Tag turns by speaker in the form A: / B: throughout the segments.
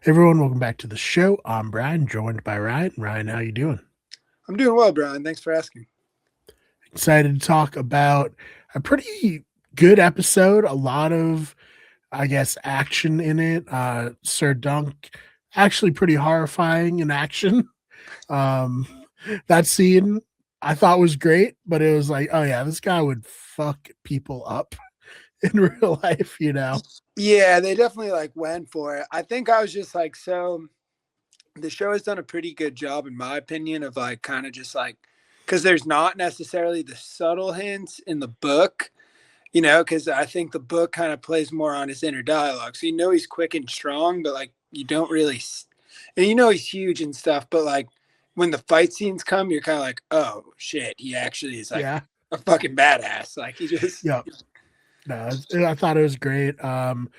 A: Everyone, welcome back to the show. I'm Brian, joined by Ryan. Ryan, how you doing?
B: I'm doing well, Brian. Thanks for asking.
A: Excited to talk about a pretty good episode. A lot of, action in it. Sir Dunk, actually pretty horrifying in action. Um, that scene I thought was great, but it was like, oh yeah, this guy would fuck people up in real life, you know?
B: Yeah, they definitely went for it. I think I was just so the show has done a pretty good job, in my opinion, of kind of just because there's not necessarily the subtle hints in the book, because I think the book kind of plays more on his inner dialogue. So he's quick and strong, but you don't really, and he's huge and stuff, but when the fight scenes come, you're kind of like, oh shit, he actually is
A: Yeah.
B: a fucking badass. He just
A: Yep. No, I thought it was great. And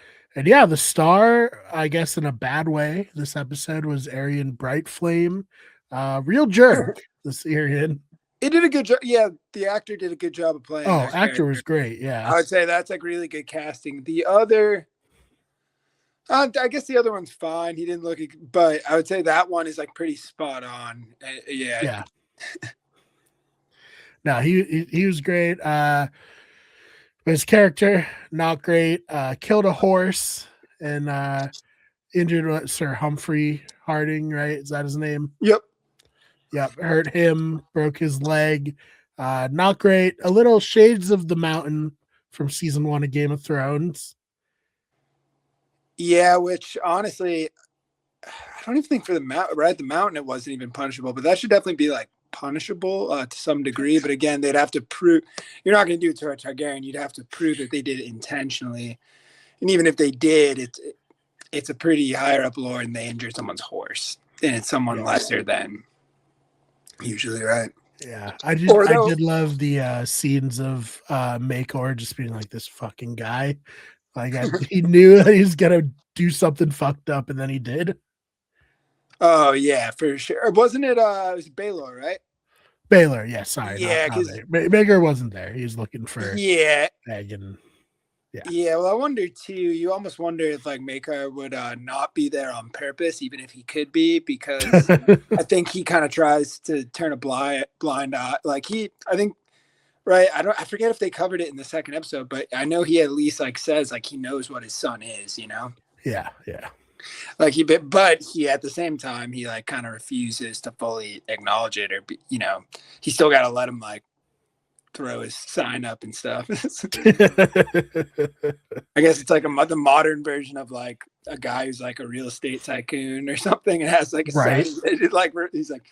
A: yeah, the star, I guess in a bad way, this episode was Arian Brightflame. Real jerk, this Arian.
B: He did a good job. Yeah, the actor did a good job of playing
A: Oh,
B: that
A: actor
B: character.
A: was great. Yeah.
B: I would say that's really good casting. The other, I guess the other one's fine. He didn't look, but I would say that one is pretty spot on. Yeah.
A: Yeah. No, he was great. His character, not great. Killed a horse and injured Sir Humphrey Harding, right? Is that his name?
B: Yep.
A: Yep. Hurt him, broke his leg. Not great. A little shades of the mountain from season 1 of Game of Thrones.
B: Yeah, which honestly, I don't even think for the mountain, right? The mountain, it wasn't even punishable, but that should definitely be punishable to some degree. But again, they'd have to prove you're not going to do it to a Targaryen. You'd have to prove that they did it intentionally. And even if they did, it's a pretty higher up lore and they injure someone's horse. And it's someone lesser than usually, right?
A: Yeah, I did love the scenes of Makor just being like this fucking guy. He knew that he was gonna do something fucked up, and then he did.
B: Oh yeah, for sure. Wasn't it? It was Baylor, right?
A: Baylor, yeah. Sorry,
B: Yeah,
A: because Maker wasn't there. He was looking for Egg and
B: yeah. Well, I wonder too. You almost wonder if Maker would not be there on purpose, even if he could be, because I think he kind of tries to turn a blind eye. I think. Right. I forget if they covered it in the second episode, but I know he at least says he knows what his son is,
A: Yeah.
B: but he at the same time, he kind of refuses to fully acknowledge it or, he still got to let him throw his sign up and stuff. I guess it's the modern version of a guy who's a real estate tycoon or something and has a
A: right.
B: sign. He's like,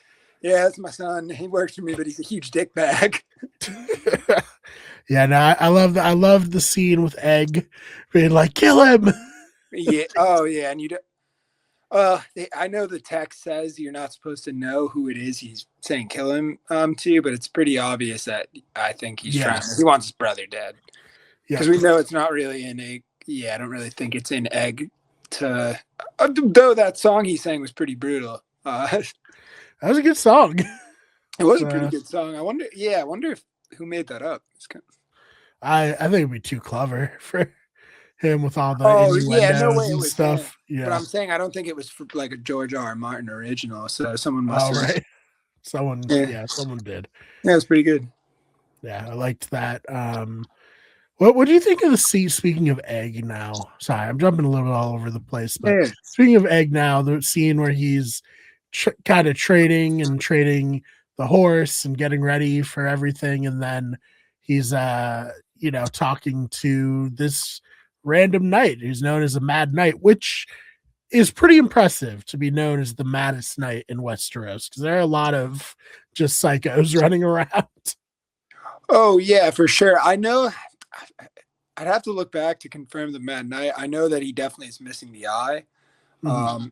B: yeah, that's my son. He works for me, but he's a huge dick bag.
A: Yeah, no, I love the scene with Egg being like, kill him.
B: Yeah. Oh, yeah. And I know the text says you're not supposed to know who it is he's saying kill him to, but it's pretty obvious that I think he's trying. He wants his brother dead. Because we know it's not really in Egg. Yeah, I don't really think it's in Egg to. Though that song he sang was pretty brutal.
A: That was a good song.
B: It was a pretty good song. I wonder if who made that up.
A: I think it'd be too clever for him with all the
B: no way
A: and stuff.
B: Him.
A: Yeah,
B: but I'm saying I don't think it was for a George R. Martin original. So someone must have.
A: Right. Someone did.
B: Yeah, it was pretty good.
A: Yeah, I liked that. What do you think of the scene? Speaking of Egg now, sorry, I'm jumping a little bit all over the place, but speaking of Egg now, the scene where he's kind of trading the horse and getting ready for everything, and then he's talking to this random knight who's known as a mad knight, which is pretty impressive to be known as the maddest knight in Westeros, because there are a lot of just psychos running around.
B: Oh yeah, for sure. I know. I'd have to look back to confirm the Mad Knight. I know that he definitely is missing the eye. Mm-hmm.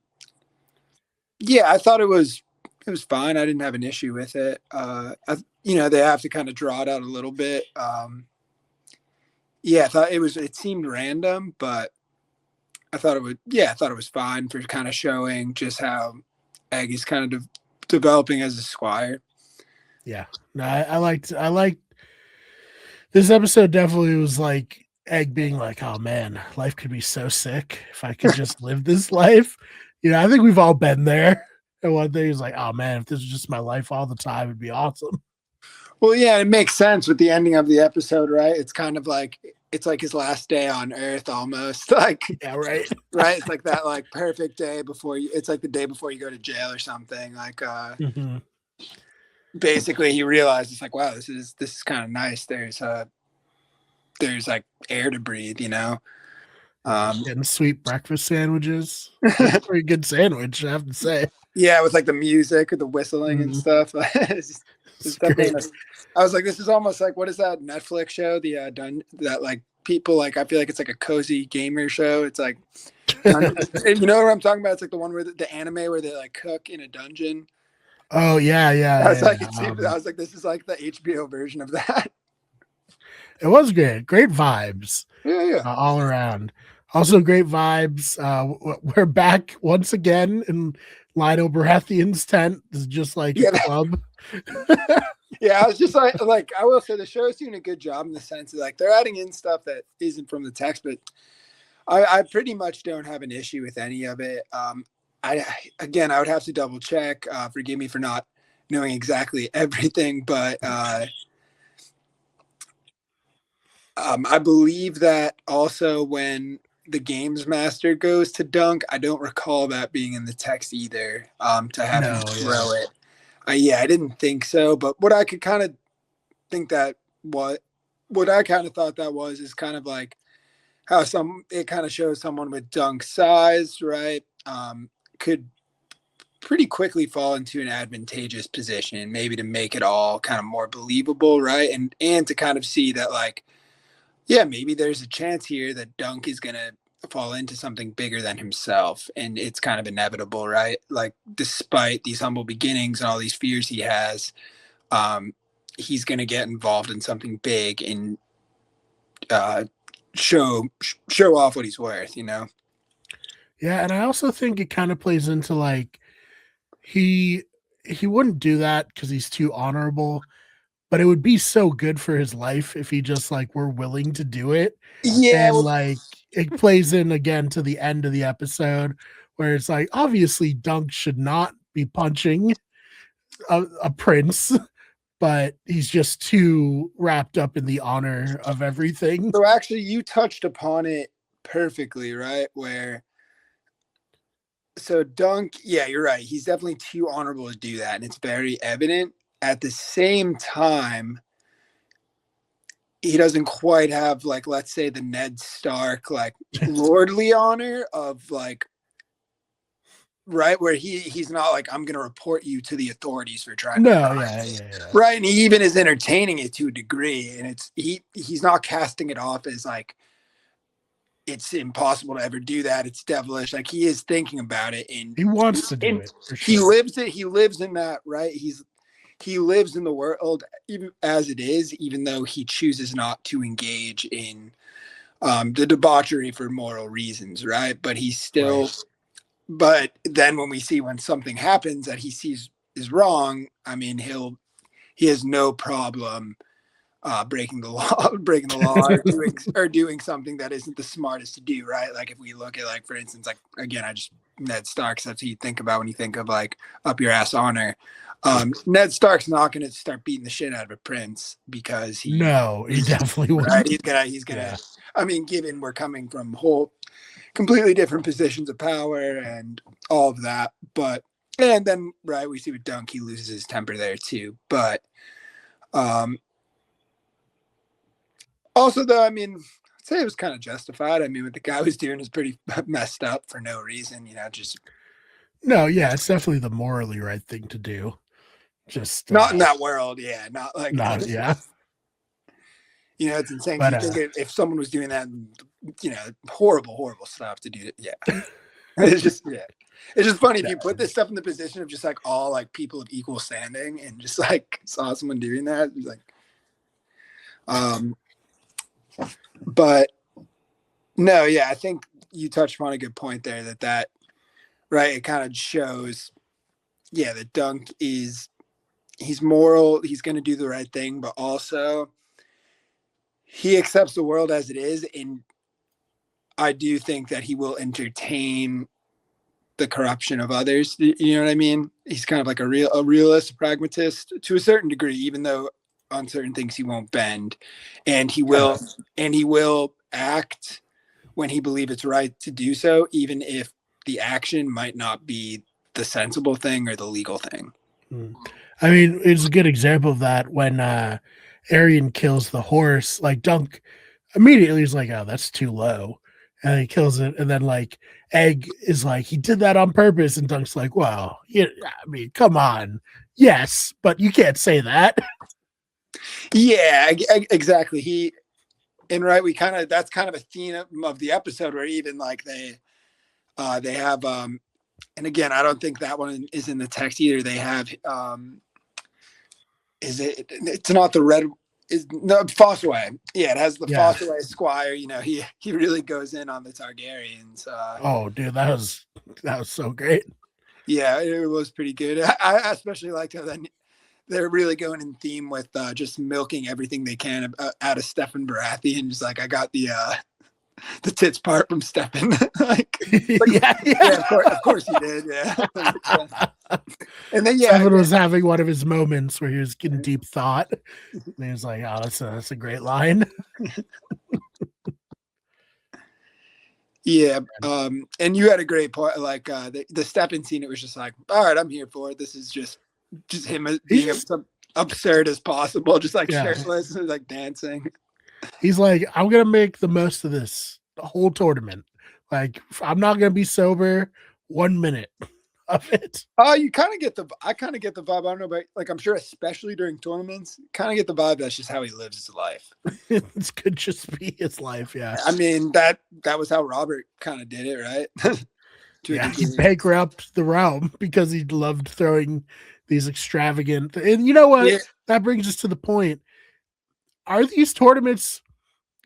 B: Yeah, I thought it was fine. I didn't have an issue with it. They have to kind of draw it out a little bit. Yeah, I thought it seemed random, but I thought it was fine for kind of showing just how Egg is kind of developing as a squire.
A: Yeah, no, I liked this episode. Definitely was Egg being like, oh man, life could be so sick if I could just live this life, I think we've all been there. And one thing is like, oh man, if this was just my life all the time, it'd be awesome.
B: Well, yeah, it makes sense with the ending of the episode, right? It's kind of like it's like his last day on Earth, almost. Like,
A: Yeah, right.
B: right? It's like that, like perfect day before you. It's like the day before you go to jail or something. Like,
A: Mm-hmm.
B: basically, he realized it's like, wow, this is kind of nice. There's like air to breathe, you know.
A: Getting sweet breakfast sandwiches. That's a pretty good sandwich, I have to say.
B: Yeah, with like the music or the whistling and
A: Mm,
B: stuff.
A: it's
B: It's definitely
A: great.
B: nice. I was like, this is almost like what is that Netflix show? That like people like I feel like it's like a cozy gamer show. It's like you know what I'm talking about? It's like the one where the anime where they like cook in a dungeon.
A: Oh yeah,
B: I was
A: yeah,
B: like,
A: yeah.
B: I was like, this is like the HBO version of that.
A: It was good. Great vibes
B: Yeah, yeah.
A: all around. Also, great vibes. We're back once again in Lionel Baratheon's tent. It's just like a
B: Yeah,
A: club.
B: yeah, I was just like I will say the show's doing a good job in the sense that like they're adding in stuff that isn't from the text, but I pretty much don't have an issue with any of it. I again I would have to double check. Forgive me for not knowing exactly everything, but I believe that also when the games master goes to dunk, I don't recall that being in the text either. To have him
A: No, yeah.
B: throw it. Yeah, I didn't think so. But what I could kind of think that what I kind of thought that was is kind of like how it kind of shows someone with dunk size, right? Could pretty quickly fall into an advantageous position, maybe to make it all kind of more believable, right? And to kind of see that like, yeah, maybe there's a chance here that Dunk is gonna fall into something bigger than himself, and it's kind of inevitable, right? Like, despite these humble beginnings and all these fears he has, um, he's gonna get involved in something big and uh, show off what he's worth, you know.
A: Yeah, and I also think it kind of plays into like he he wouldn't do that because he's too honorable, but it would be so good for his life if he just like were willing to do it.
B: Yeah,
A: And
B: well,
A: like it plays in again to the end of the episode where it's like obviously Dunk should not be punching a prince, but he's just too wrapped up in the honor of everything.
B: so actually, you touched upon it perfectly, right? Where so Dunk, yeah, you're right. He's definitely too honorable to do that, and it's very evident. At the same time, he doesn't quite have like, let's say, the Ned Stark like lordly honor of like, right, where he's not like, I'm gonna report you to the authorities for trying to
A: No,
B: bribe
A: yeah,
B: me,
A: yeah, yeah.
B: right? And he even is entertaining it to a degree, and he's not casting it off as like it's impossible to ever do that. It's devilish. Like he is thinking about it,
A: He wants to do
B: and
A: it for
B: he
A: sure.
B: lives it. He lives in that, right? He lives in the world even as it is, even though he chooses not to engage in the debauchery for moral reasons, right? But he's
A: Right.
B: still. But then when we see when something happens that he sees is wrong, I mean, he has no problem breaking the law, breaking the law, or doing something that isn't the smartest to do, right? Like if we look at like, for instance, like again, I just Ned Stark. That's what you think about when you think of like up your ass honor. Ned Stark's not going to start beating the shit out of a prince because
A: No, he
B: he's
A: definitely
B: right.
A: wouldn't.
B: He's gonna.
A: Yeah.
B: I mean, given we're coming from whole completely different positions of power and all of that, but and then right we see with Dunk he loses his temper there too, but um also, though, I mean, I'd say it was kind of justified. I mean, what the guy was doing is pretty messed up for no reason, you know, just
A: No, yeah, it's definitely the morally right thing to do. Just
B: not in that world. Yeah, not like,
A: not yeah.
B: you know, it's insane. 'Cause
A: But
B: you think if someone was doing that, you know, horrible, horrible stuff to do it. Yeah. It's just, yeah. It's just funny if you put this stuff in the position of just like all like people of equal standing and just like saw someone doing that. It's like, um, but no, yeah, I think you touched on a good point there that right, it kind of shows, yeah, that Dunk he's moral, he's going to do the right thing, but also he accepts the world as it is, and I do think that he will entertain the corruption of others. You know what I mean? He's kind of like a realist, a pragmatist to a certain degree, even though on certain things he won't bend, and he will act when he believes it's right to do so, even if the action might not be the sensible thing or the legal thing.
A: I mean, it's a good example of that when Arian kills the horse. Like Dunk immediately is like, "Oh, that's too low," and he kills it. And then like Egg is like, "He did that on purpose," and Dunk's like, "Well, I mean, come on, yes, but you can't say that."
B: Yeah, exactly. We kind of that's kind of a theme of the episode where even like they have and again, I don't think that one is in the text either. They have it's not the red is no Fossaway. Yeah, it has the Fossaway Squire. You know, he really goes in on the Targaryens.
A: Oh, dude, that was so great.
B: Yeah, it was pretty good. I especially liked how then they're really going in theme with just milking everything they can out of Stefan Baratheon. Just like I got the tits part from Stefan. like, yeah, of course he did. Yeah, and then
A: Stefan was having one of his moments where he was getting deep thought, and he was like, "Oh, that's a great line."
B: Yeah, and you had a great point. Like the Stefan scene, it was just like, all right, I'm here for it. This is just him being as absurd as possible, just like shirtless and like dancing.
A: He's like, I'm gonna make the most of this the whole tournament. Like, I'm not gonna be sober 1 minute of it.
B: You kind of get I kind of get the vibe. I don't know, but like I'm sure, especially during tournaments, kind of get the vibe that's just how he lives his life.
A: This could just be his life. Yeah.
B: I mean that was how Robert kind of did it, right?
A: Yeah, he bankrupt the realm because he loved throwing these extravagant. And you know what? Yeah. That brings us to the point. Are these tournaments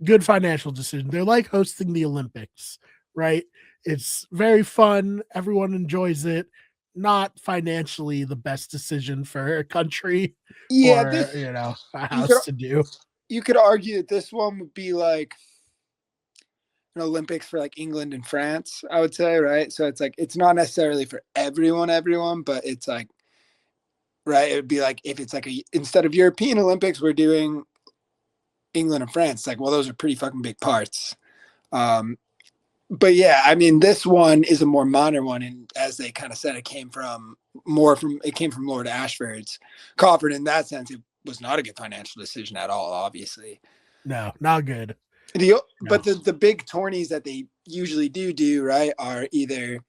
A: good financial decisions? They're like hosting the Olympics, right? It's very fun. Everyone enjoys it. Not financially the best decision for a country or, a house to do.
B: You could argue that this one would be like an Olympics for like England and France, I would say, right? So it's like, it's not necessarily for everyone, but it's like, right. It would be like, if it's like instead of European Olympics, we're doing England and France. It's like, well, those are pretty fucking big parts. But yeah, I mean, this one is a more modern one. And as they kind of said, it came from Lord Ashford's coffers. In that sense, it was not a good financial decision at all, obviously.
A: No, not good.
B: But the big tourneys that they usually do, right, are either,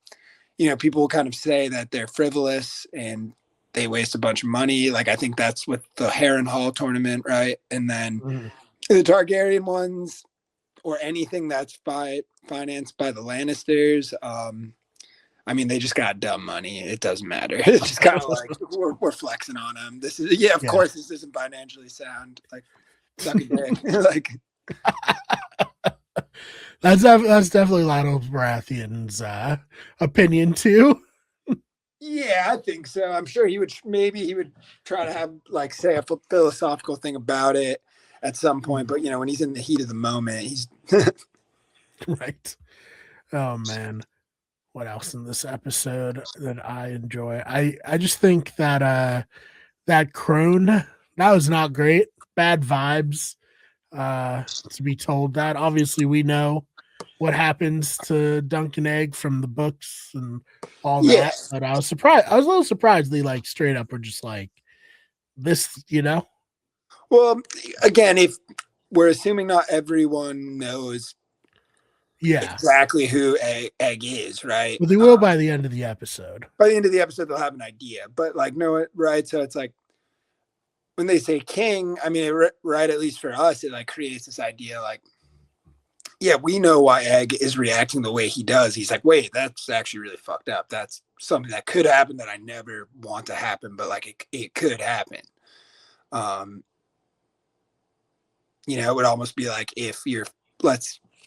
B: people will kind of say that they're frivolous and they waste a bunch of money. Like, I think that's with the Harrenhal tournament, right? And then the Targaryen ones, or anything that's financed by the Lannisters. I mean, they just got dumb money. It doesn't matter. It's just kind of like we're flexing on them. This is of course this isn't financially sound. Like, suck a dick. Like,
A: that's definitely Lionel Baratheon's opinion too.
B: Yeah, I think so. I'm sure he would try to have like say a philosophical thing about it at some point, but when he's in the heat of the moment, he's
A: right. Oh man, what else in this episode that I enjoy? I just think that that crone, that was not great. Bad vibes. To be told that, obviously we know what happens to Duncan Egg from the books and all that, but I was surprised. I was a little surprised they like straight up were just like this,
B: Well, again, if we're assuming not everyone knows exactly who Egg is, right?
A: Well, they will by the end of the episode.
B: By the end of the episode, they'll have an idea, but like, no, right? So it's like when they say king, I mean, right, at least for us, it like creates this idea like, yeah, we know why Egg is reacting the way he does. He's like, wait, that's actually really fucked up. That's something that could happen that I never want to happen, but like it could happen. It would almost be like if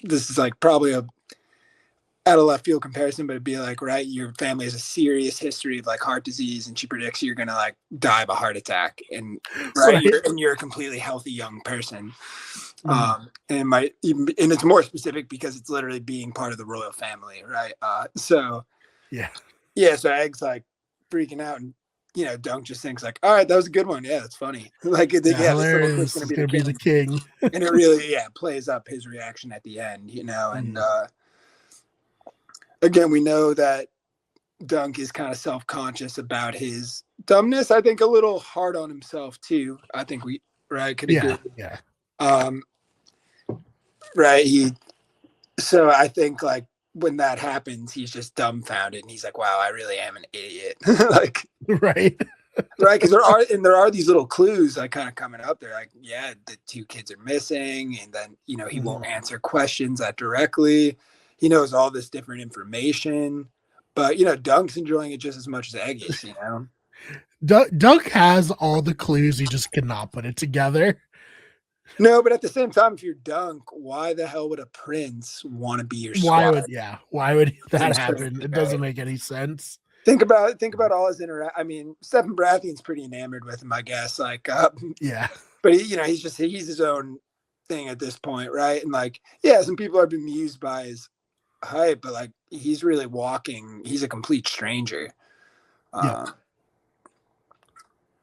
B: this is like probably out of left field comparison, but it'd be like, right, your family has a serious history of like heart disease and she predicts you're going to like die of a heart attack and you're a completely healthy young person. And it might even, and it's more specific because it's literally being part of the royal family. Right. So Yeah, so Egg's like freaking out, and Dunk just thinks like, all right, that was a good one. Yeah, that's funny. Like, this little kid's
A: hilarious.
B: gonna
A: It's
B: be
A: gonna
B: the
A: be
B: king.
A: the king.
B: And it really, plays up his reaction at the end, and again, we know that Dunk is kind of self-conscious about his dumbness. I think a little hard on himself too. I think we could agree.
A: Yeah.
B: Right. So I think like when that happens, he's just dumbfounded and he's like, wow, I really am an idiot. Like,
A: right.
B: Right. Because there are these little clues like kind of coming up. They're like, yeah, the two kids are missing. And then, he won't answer questions that directly. He knows all this different information. But, Dunk's enjoying it just as much as Egg is,
A: Dunk has all the clues. He just cannot put it together.
B: No, but at the same time, if you're Dunk, why the hell would a prince want to be your squire?
A: Why would that happen? It doesn't make any sense.
B: Think about all his I mean, Stephen Baratheon's pretty enamored with him, I guess. Like, but he's his own thing at this point, right? And like, yeah, some people are bemused by his hype, but like, he's really walking. He's a complete stranger.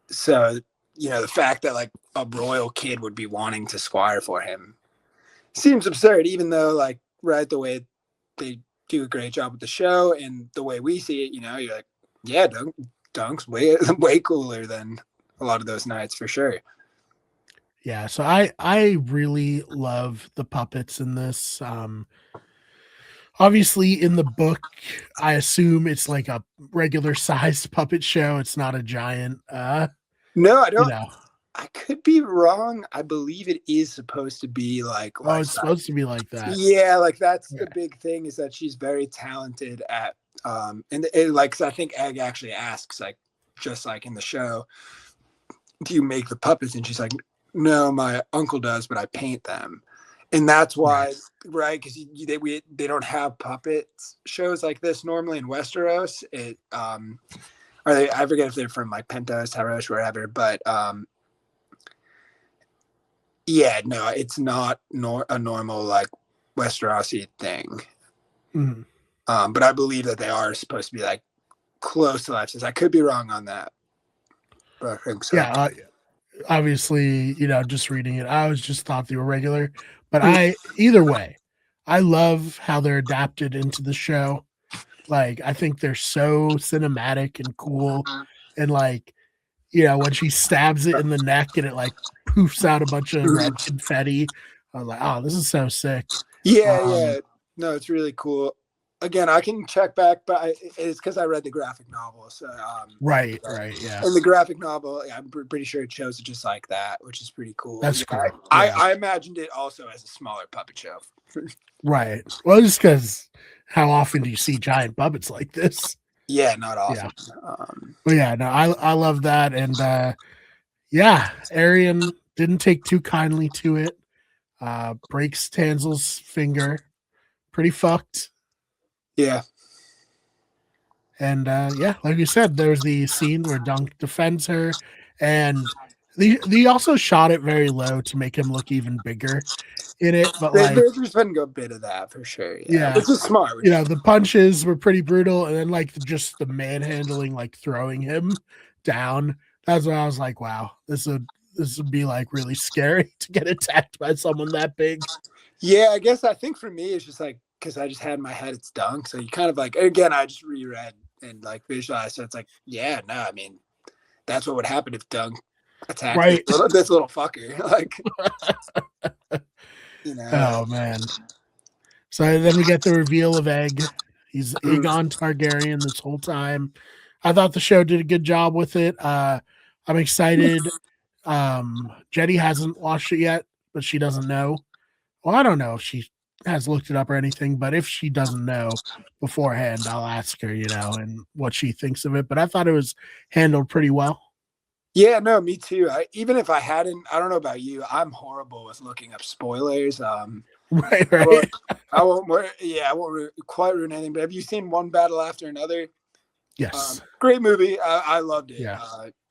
B: So the fact that like a royal kid would be wanting to squire for him seems absurd, even though like the way they do a great job with the show and the way we see it, you're like, yeah, Dunk's way cooler than a lot of those knights for sure.
A: Yeah, so I really love the puppets in this. Obviously in the book, I assume it's like a regular sized puppet show. It's not a giant
B: no, I don't I could be wrong. I believe it is supposed to be like
A: it's supposed to be like that.
B: Yeah, like that's the big thing is that she's very talented at and like I think Egg actually asks like just like in the show, do you make the puppets? And she's like, no, my uncle does, but I paint them. And that's why, right? Because they don't have puppets shows like this normally in Westeros. I forget if they're from like Pentos, Tyrosh, wherever, but yeah, no, it's not a normal like Westerosi thing.
A: Mm-hmm.
B: But I believe that they are supposed to be like close to life. I could be wrong on that, but I think so.
A: Yeah, obviously, just reading it, I was just thought they were regular. But either way, I love how they're adapted into the show. Like, I think they're so cinematic and cool. And like, when she stabs it in the neck and it like poofs out a bunch of red confetti, I was like, oh, this is so sick.
B: Yeah. No, it's really cool. Again, I can check back, but it's because I read the graphic novel. So
A: right, yeah.
B: And the graphic novel, I'm pretty sure it shows it just like that, which is pretty cool.
A: That's cool.
B: I imagined it also as a smaller puppet show.
A: Right. Well, just because how often do you see giant puppets like this?
B: Yeah, not often.
A: But yeah, no, I love that, and Arian didn't take too kindly to it. Breaks Tansel's finger, pretty fucked.
B: Yeah.
A: And like you said, there's the scene where Dunk defends her, and they also shot it very low to make him look even bigger in it. But
B: there's been a bit of that for sure. Yeah, which is smart.
A: The punches were pretty brutal, and then like just the manhandling, like throwing him down. That's when I was like, wow, this would be like really scary to get attacked by someone that big.
B: Yeah, I think for me it's just like because I just had in my head it's Dunk, so you kind of like again I just reread and like visualized, so it's like I mean that's what would happen if Dunk attacked this little fucker, like
A: Oh man! So then we get the reveal of Egg. He's Aegon Targaryen this whole time. I thought the show did a good job with it. I'm excited. Jetty hasn't watched it yet, but she doesn't know. Well, I don't know if she has looked it up or anything, but if she doesn't know beforehand, I'll ask her, and what she thinks of it. But I thought it was handled pretty well.
B: Yeah, no, me too. Even if I hadn't, I don't know about you, I'm horrible with looking up spoilers.
A: Right.
B: I won't quite ruin anything. But have you seen One Battle After Another?
A: Yes.
B: Great movie. I loved it.
A: Yeah.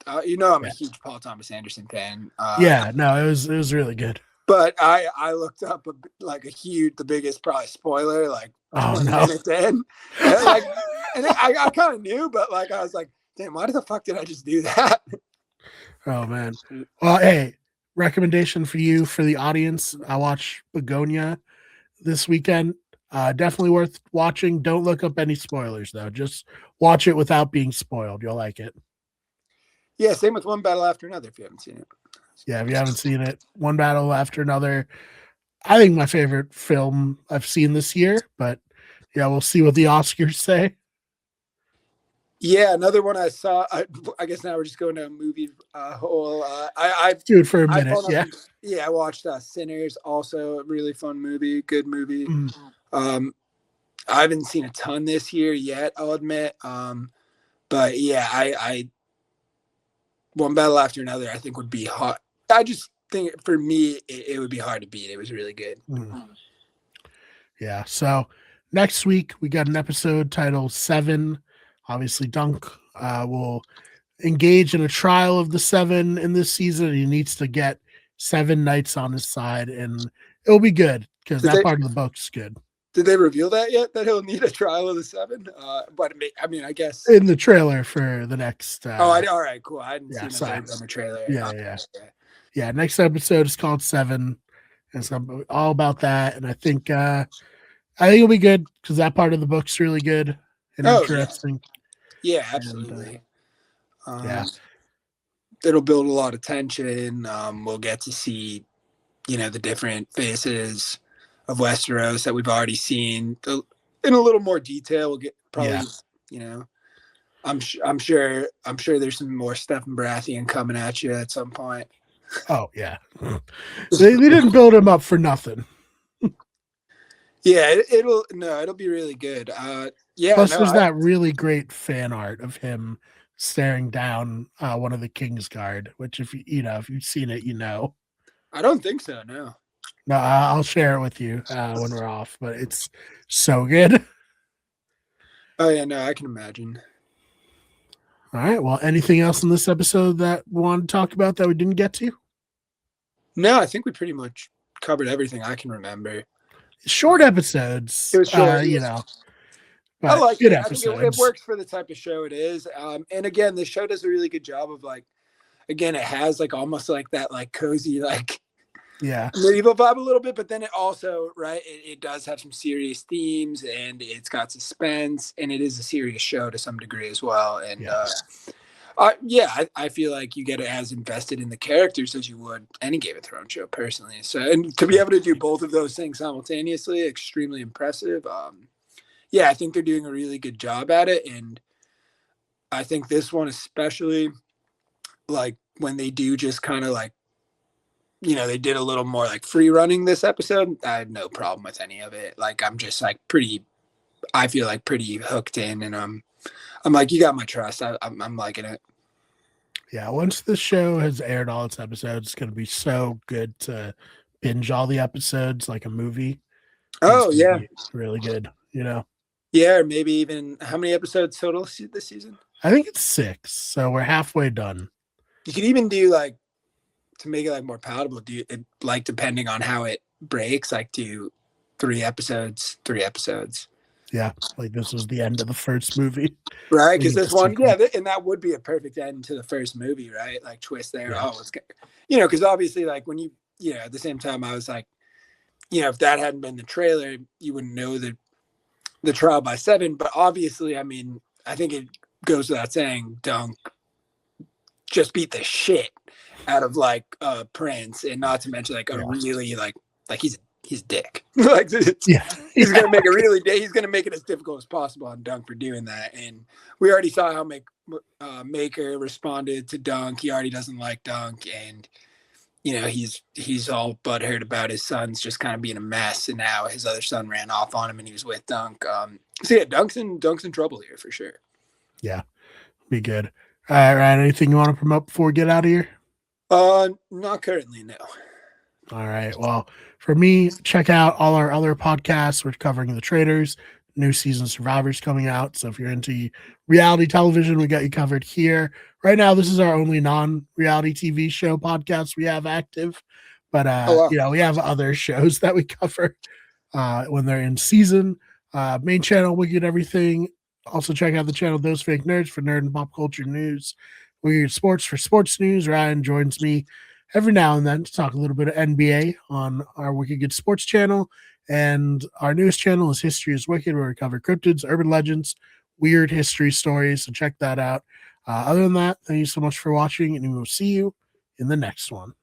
B: I'm a huge Paul Thomas Anderson fan.
A: It was really good.
B: But I looked up the biggest probably spoiler like 20 minutes in. and I kind of knew, but like I was like, damn, why the fuck did I just do that?
A: Oh man. Well, hey, recommendation for you for the audience. I watched Begonia this weekend. Definitely worth watching. Don't look up any spoilers though. Just watch it without being spoiled. You'll like it.
B: Yeah, same with One Battle After Another if you haven't seen it.
A: Yeah, if you haven't seen it, one battle after another. I think my favorite film I've seen this year, but yeah, we'll see what the Oscars say.
B: Yeah, another one I saw. I guess now we're just going to a movie whole.
A: Let's do it for a minute.
B: I watched Sinners. Also, a really fun movie. Good movie. I haven't seen a ton this year yet, I'll admit. But yeah, I One Battle After Another, I think would be hard. I just think for me, it would be hard to beat. It was really good.
A: Yeah. So next week we got an episode titled 7. Obviously, Dunk will engage in a trial of the 7 in this season. He needs to get 7 knights on his side, and it'll be good because that part of the book's good.
B: Did they reveal that yet? That he'll need a trial of the 7? But I mean, I guess
A: in the trailer for the next.
B: All right, cool. I hadn't seen it on the trailer.
A: Yeah. Next episode is called 7, and so all about that. And I think it'll be good because that part of the book's really good and interesting.
B: Yeah, absolutely. And, it'll build a lot of tension. We'll get to see, the different faces of Westeros that we've already seen in a little more detail. We'll get probably, I'm sure there's some more Stephen Baratheon coming at you at some point.
A: Oh yeah, they didn't build him up for nothing.
B: Yeah, it'll be really good.
A: Plus, there's that really great fan art of him staring down one of the Kingsguard, which if you've seen it,
B: I don't think so. No,
A: I'll share it with you when we're off. But it's so good.
B: Oh yeah, no, I can imagine.
A: All right. Well, anything else in this episode that we want to talk about that we didn't get to?
B: No, I think we pretty much covered everything I can remember.
A: Short episodes. It was short,
B: I like it. I think it works for the type of show it is. And again, the show does a really good job of it has almost that cozy medieval vibe a little bit, but then it also it does have some serious themes and it's got suspense and it is a serious show to some degree as well. And I feel like you get as invested in the characters as you would any Game of Thrones show personally. So, and to be able to do both of those things simultaneously, extremely impressive. I think they're doing a really good job at it. And I think this one, especially when they do just kind of they did a little more free running this episode. I had no problem with any of it. I'm just pretty hooked in and I'm you got my trust. I'm liking it.
A: Yeah, once the show has aired all its episodes, it's going to be so good to binge all the episodes like a movie.
B: Oh, yeah.
A: Really good,
B: Yeah, or maybe even how many episodes total this season?
A: I think it's 6, so we're halfway done.
B: You could even do to make it more palatable, do it depending on how it breaks, do 3 episodes.
A: Yeah, this was the end of the first movie.
B: Right, because this one, and that would be a perfect end to the first movie, right? Twist there. Yeah. Oh, it's good. Because obviously, when you, at the same time, I was if that hadn't been the trailer, you wouldn't know the trial by 7. But obviously, I mean, I think it goes without saying, Dunk just beat the shit out of Prince, and not to mention a really he's a dick. He's gonna make he's gonna make it as difficult as possible on Dunk for doing that. And we already saw how Maker responded to Dunk. He already doesn't like Dunk, and he's all butthurt about his son's just kind of being a mess. And now his other son ran off on him, and he was with Dunk. Dunk's in trouble here for sure.
A: Yeah, be good. All right, Ryan, anything you want to promote before we get out of here?
B: Not currently, no.
A: All right. Well, for me, check out all our other podcasts. We're covering The Traitors, new season Survivors coming out. So if you're into reality television, we got you covered here. Right now, this is our only non-reality TV show podcast we have active. But, we have other shows that we cover when they're in season. Main channel, we get everything Also, check out the channel Those Fake Nerds for nerd and pop culture news. Weird Sports for sports news. Ryan joins me every now and then to talk a little bit of NBA on our Wicked Good Sports channel. And our newest channel is History is Wicked, where we cover cryptids, urban legends, weird history stories. So check that out. Other than that, thank you so much for watching, and we will see you in the next one.